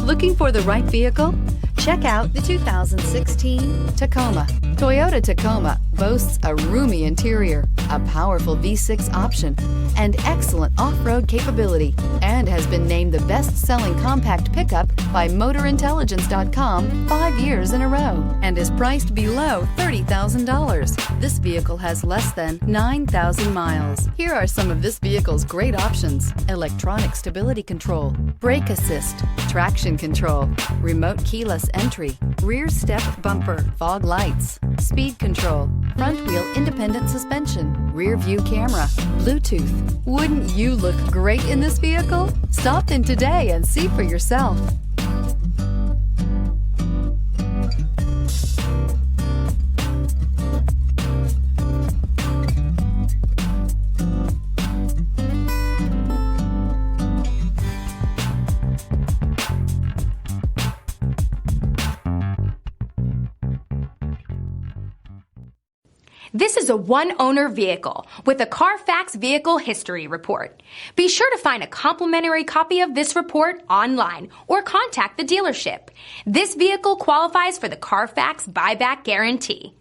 Looking for the right vehicle? Check out the 2016 Tacoma. Toyota Tacoma boasts a roomy interior, a powerful V6 option, and excellent off-road capability, and has been named the best-selling compact pickup by MotorIntelligence.com 5 years in a row, and is priced below $30,000. This vehicle has less than 9,000 miles. Here are some of this vehicle's great options: electronic stability control, brake assist, traction control, remote keyless entry, rear step bumper, fog lights, speed control, front wheel independent suspension, rear view camera, Bluetooth. Wouldn't you look great in this vehicle? Stop in today and see for yourself. This is a one-owner vehicle with a CARFAX Vehicle History Report. Be sure to find a complimentary copy of this report online or contact the dealership. This vehicle qualifies for the CARFAX Buyback Guarantee.